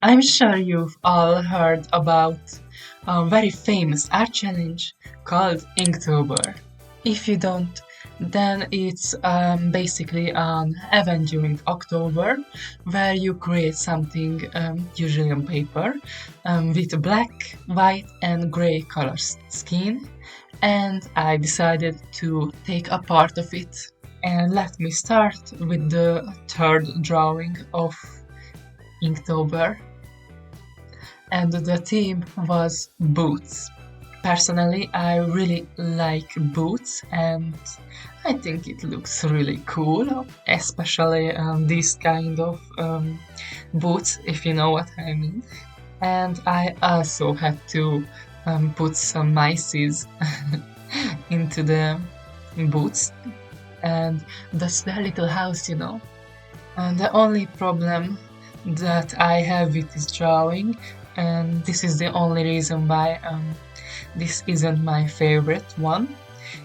I'm sure you've all heard about a very famous art challenge called Inktober. If you don't, then it's basically an event during October where you create something, usually on paper, with black, white, and gray color scheme. And I decided to take a part of it. And let me start with the third drawing of Inktober, and the theme was boots. Personally, I really like boots, and I think it looks really cool, especially this kind of boots, if you know what I mean. And I also had to put some mices into the boots, and that's their little house. And the only problem that I have with this drawing, and this is the only reason why this isn't my favorite one,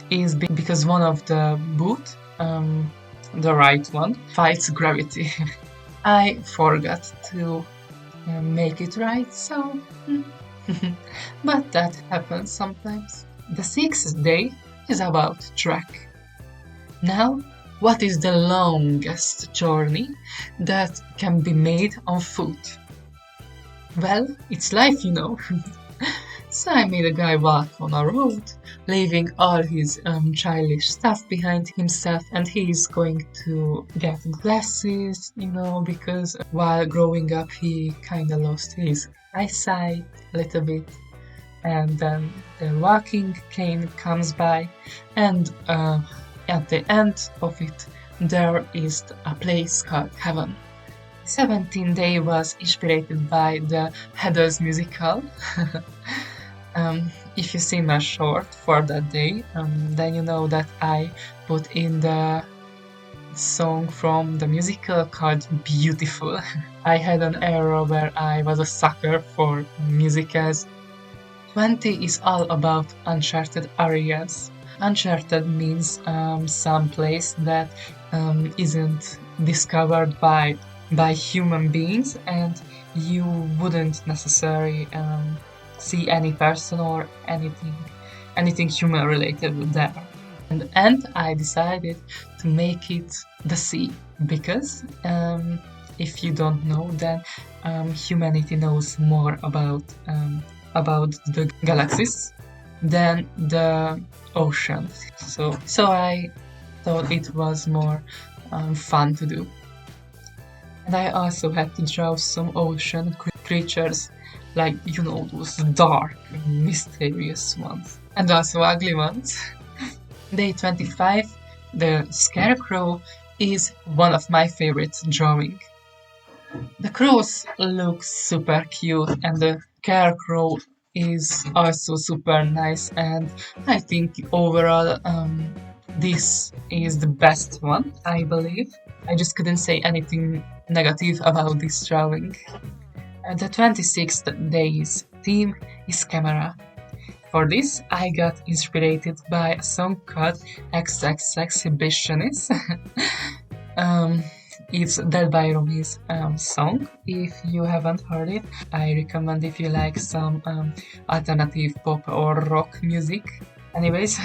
is because one of the boot, the right one, fights gravity. I forgot to make it right, so but that happens sometimes. The sixth day is about track. Now, what is the longest journey that can be made on foot? Well, it's life. So I made a guy walk on a road, leaving all his childish stuff behind himself, and he's going to get glasses, because while growing up he kinda lost his eyesight a little bit. And then the walking cane comes by, and at the end of it, there is a place called Heaven. 17th day was inspired by the Heathers musical. If you see my short for that day, then you know that I put in the song from the musical called Beautiful. I had an era where I was a sucker for musicals. 20 is all about uncharted areas. Uncharted means some place that isn't discovered by human beings, and you wouldn't necessarily see any person or anything human related there. And I decided to make it the sea, because if you don't know, then humanity knows more about the galaxies than the ocean. So I thought it was more fun to do. And I also had to draw some ocean creatures, like, those dark, mysterious ones, and also ugly ones. Day 25, the scarecrow, is one of my favorite drawing. The crows look super cute, and the scarecrow is also super nice, and I think overall this is the best one, I believe. I just couldn't say anything negative about this drawing. The 26th day's theme is camera. For this, I got inspired by a song called Exhibitionist. It's Del Byron's song. If you haven't heard it, I recommend if you like some alternative pop or rock music. Anyways,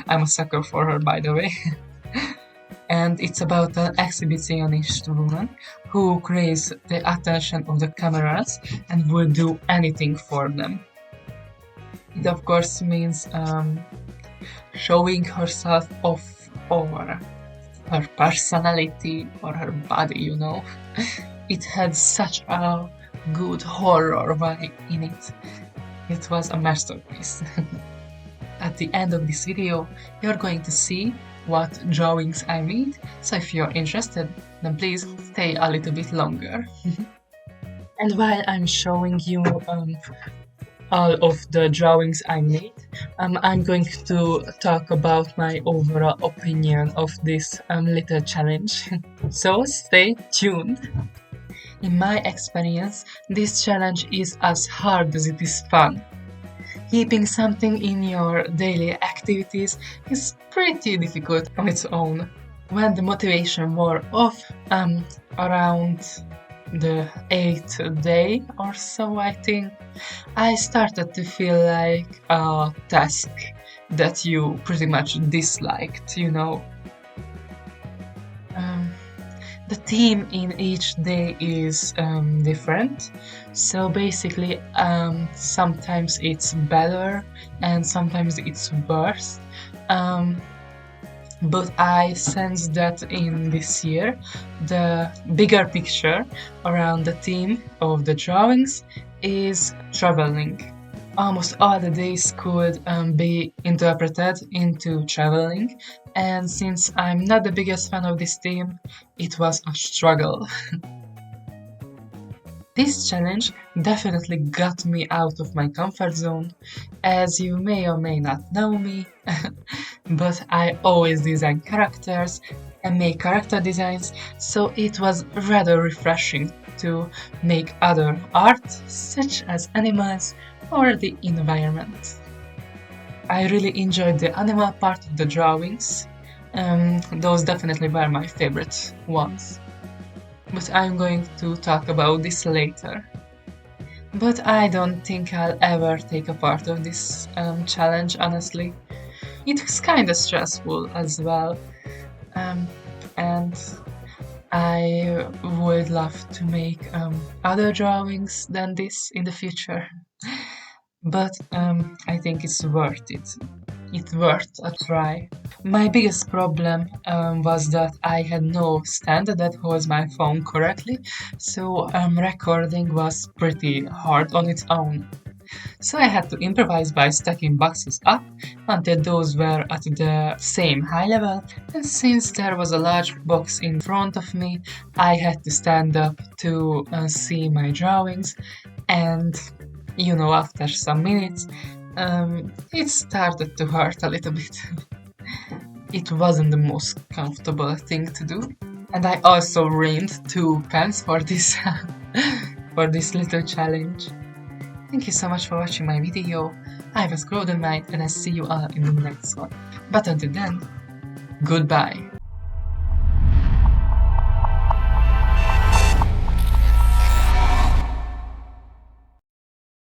I'm a sucker for her, by the way. And it's about an exhibitionist woman who craves the attention of the cameras and will do anything for them. It of course means showing herself off, or her personality, or her body. It had such a good horror vibe in it. It was a masterpiece. At the end of this video, you're going to see what drawings I made, so if you're interested, then please stay a little bit longer. And while I'm showing you all of the drawings I made, I'm going to talk about my overall opinion of this little challenge. So stay tuned. In my experience, this challenge is as hard as it is fun. Keeping something in your daily activities is pretty difficult on its own. When the motivation wore off around the 8th day or so, I think, I started to feel like a task that you pretty much disliked, you know. Um, the theme in each day is different. So basically, sometimes it's better and sometimes it's worse. Um, but I sense that in this year, the bigger picture around the theme of the drawings is traveling. Almost all the days could be interpreted into traveling, and since I'm not the biggest fan of this theme, it was a struggle. This challenge definitely got me out of my comfort zone, as you may or may not know me, but I always design characters and make character designs, so it was rather refreshing to make other art, such as animals or the environment. I really enjoyed the animal part of the drawings. Those definitely were my favorite ones. But I'm going to talk about this later. But I don't think I'll ever take a part of this challenge, honestly. It was kinda stressful as well, um, and I would love to make other drawings than this in the future. But I think it's worth it. It's worth a try. My biggest problem was that I had no stand that holds my phone correctly, so recording was pretty hard on its own. So I had to improvise by stacking boxes up until those were at the same high level, and since there was a large box in front of me, I had to stand up to see my drawings, and you know, after some minutes, it started to hurt a little bit. It wasn't the most comfortable thing to do. And I also reigned 2 pence for this for this little challenge. Thank you so much for watching my video. I was Golden Knight and I see you all in the next one. But until then, goodbye.